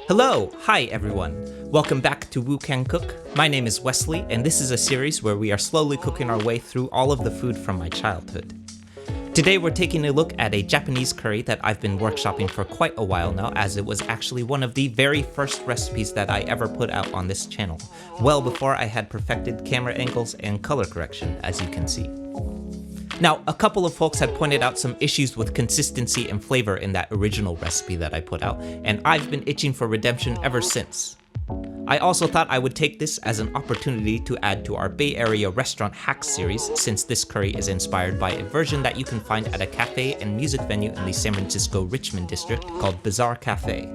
Hello! Hi everyone! Welcome back to Woo Can Cook. My name is Wesley, and this is a series where we are slowly cooking our way through all of the food from my childhood. Today we're taking a look at a Japanese curry that I've been workshopping for quite a while now, as it was actually one of the very first recipes that I ever put out on this channel, well before I had perfected camera angles and color correction, as you can see. Now, a couple of folks had pointed out some issues with consistency and flavor in that original recipe that I put out, and I've been itching for redemption ever since. I also thought I would take this as an opportunity to add to our Bay Area restaurant hacks series, since this curry is inspired by a version that you can find at a cafe and music venue in the San Francisco Richmond district called Bazaar Cafe.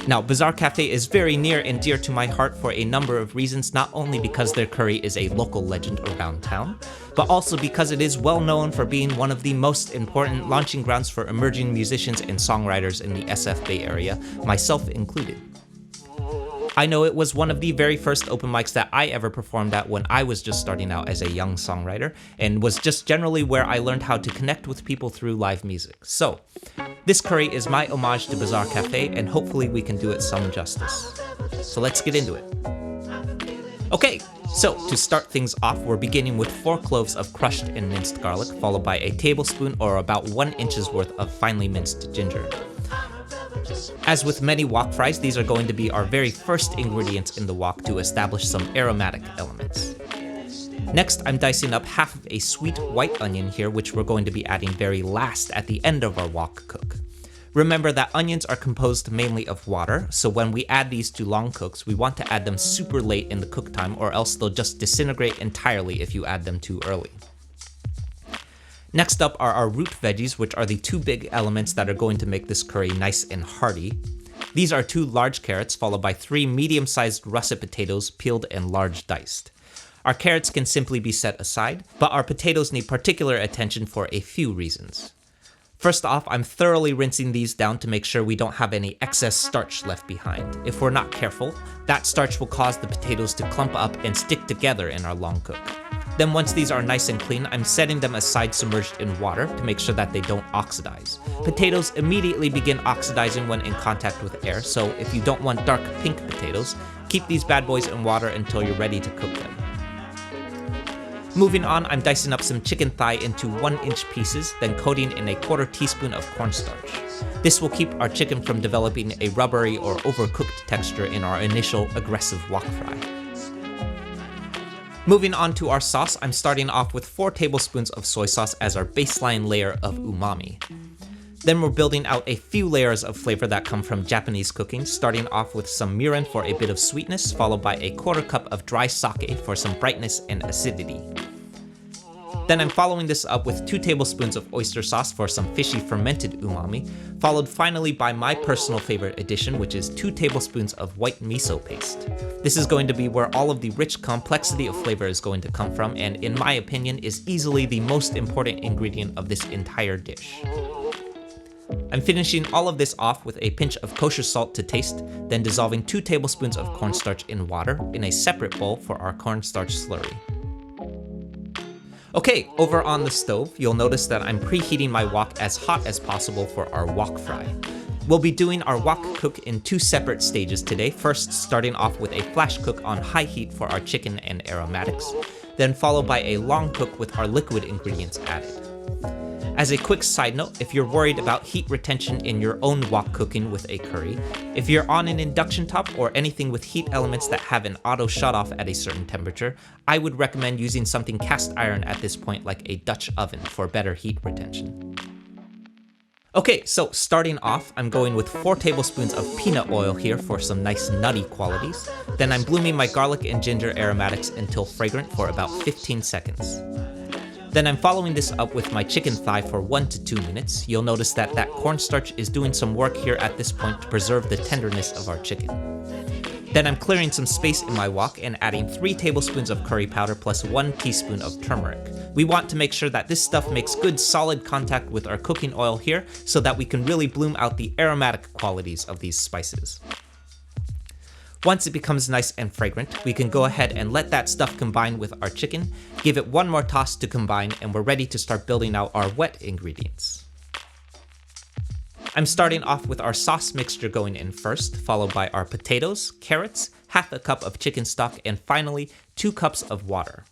Now, Bazaar Cafe is very near and dear to my heart for a number of reasons, not only because their curry is a local legend around town, but also because it is well known for being one of the most important launching grounds for emerging musicians and songwriters in the SF Bay Area, myself included. I know it was one of the very first open mics that I ever performed at when I was just starting out as a young songwriter, and was just generally where I learned how to connect with people through live music. So, this curry is my homage to Bazaar Cafe, and hopefully we can do it some justice. So let's get into it. Okay, so to start things off, we're beginning with 4 cloves of crushed and minced garlic, followed by a tablespoon or about 1 inch's worth of finely minced ginger. As with many wok fries, these are going to be our very first ingredients in the wok to establish some aromatic elements. Next, I'm dicing up half of a sweet white onion here, which we're going to be adding very last at the end of our wok cook. Remember that onions are composed mainly of water, so when we add these to long cooks, we want to add them super late in the cook time, or else they'll just disintegrate entirely if you add them too early. Next up are our root veggies, which are the 2 big elements that are going to make this curry nice and hearty. These are 2 large carrots, followed by 3 medium-sized russet potatoes, peeled and large diced. Our carrots can simply be set aside, but our potatoes need particular attention for a few reasons. First off, I'm thoroughly rinsing these down to make sure we don't have any excess starch left behind. If we're not careful, that starch will cause the potatoes to clump up and stick together in our long cook. Then once these are nice and clean, I'm setting them aside submerged in water to make sure that they don't oxidize. Potatoes immediately begin oxidizing when in contact with air, so if you don't want dark pink potatoes, keep these bad boys in water until you're ready to cook them. Moving on, I'm dicing up some chicken thigh into 1-inch pieces, then coating in a 1/4 teaspoon of cornstarch. This will keep our chicken from developing a rubbery or overcooked texture in our initial aggressive wok fry. Moving on to our sauce, I'm starting off with 4 tablespoons of soy sauce as our baseline layer of umami. Then we're building out a few layers of flavor that come from Japanese cooking, starting off with some mirin for a bit of sweetness, followed by a 1/4 cup of dry sake for some brightness and acidity. Then I'm following this up with 2 tablespoons of oyster sauce for some fishy fermented umami, followed finally by my personal favorite addition, which is 2 tablespoons of white miso paste. This is going to be where all of the rich complexity of flavor is going to come from, and in my opinion is easily the most important ingredient of this entire dish. I'm finishing all of this off with a pinch of kosher salt to taste, then dissolving 2 tablespoons of cornstarch in water in a separate bowl for our cornstarch slurry. Okay, over on the stove, you'll notice that I'm preheating my wok as hot as possible for our wok fry. We'll be doing our wok cook in 2 separate stages today, first starting off with a flash cook on high heat for our chicken and aromatics, then followed by a long cook with our liquid ingredients added. As a quick side note, if you're worried about heat retention in your own wok cooking with a curry, if you're on an induction top or anything with heat elements that have an auto shut-off at a certain temperature, I would recommend using something cast iron at this point, like a Dutch oven, for better heat retention. Okay, so starting off, I'm going with 4 tablespoons of peanut oil here for some nice nutty qualities. Then I'm blooming my garlic and ginger aromatics until fragrant for about 15 seconds. Then I'm following this up with my chicken thigh for 1 to 2 minutes. You'll notice that cornstarch is doing some work here at this point to preserve the tenderness of our chicken. Then I'm clearing some space in my wok and adding 3 tablespoons of curry powder plus 1 teaspoon of turmeric. We want to make sure that this stuff makes good solid contact with our cooking oil here so that we can really bloom out the aromatic qualities of these spices. Once it becomes nice and fragrant, we can go ahead and let that stuff combine with our chicken, give it 1 more toss to combine, and we're ready to start building out our wet ingredients. I'm starting off with our sauce mixture going in first, followed by our potatoes, carrots, half a cup of chicken stock, and finally 2 cups of water.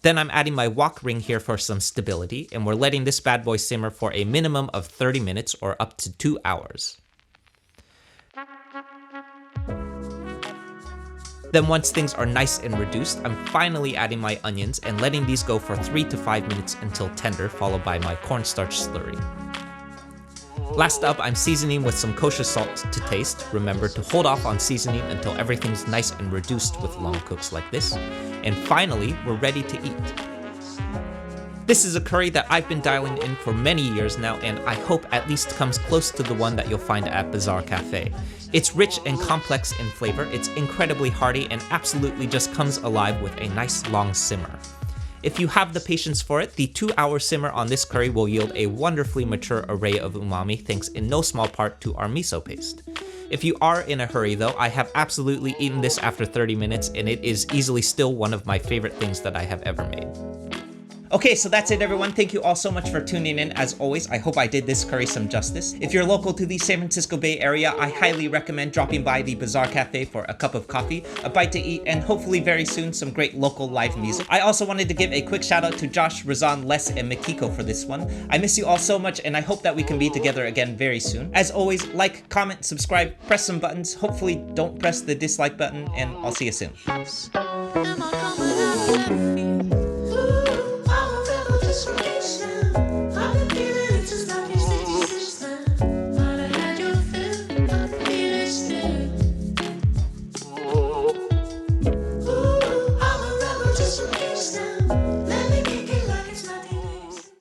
Then I'm adding my wok ring here for some stability, and we're letting this bad boy simmer for a minimum of 30 minutes or up to 2 hours. Then once things are nice and reduced, I'm finally adding my onions and letting these go for 3 to 5 minutes until tender, followed by my cornstarch slurry. Last up, I'm seasoning with some kosher salt to taste. Remember to hold off on seasoning until everything's nice and reduced with long cooks like this. And finally, we're ready to eat. This is a curry that I've been dialing in for many years now, and I hope at least comes close to the one that you'll find at Bazaar Cafe. It's rich and complex in flavor, it's incredibly hearty, and absolutely just comes alive with a nice long simmer. If you have the patience for it, the 2-hour simmer on this curry will yield a wonderfully mature array of umami thanks in no small part to our miso paste. If you are in a hurry though, I have absolutely eaten this after 30 minutes and it is easily still one of my favorite things that I have ever made. Okay, so that's it everyone. Thank you all so much for tuning in. As always, I hope I did this curry some justice. If you're local to the San Francisco Bay Area, I highly recommend dropping by the Bazaar Cafe for a cup of coffee, a bite to eat, and hopefully very soon some great local live music. I also wanted to give a quick shout out to Josh, Razan, Les, and Makiko for this one. I miss you all so much and I hope that we can be together again very soon. As always, like, comment, subscribe, press some buttons. Hopefully don't press the dislike button and I'll see you soon.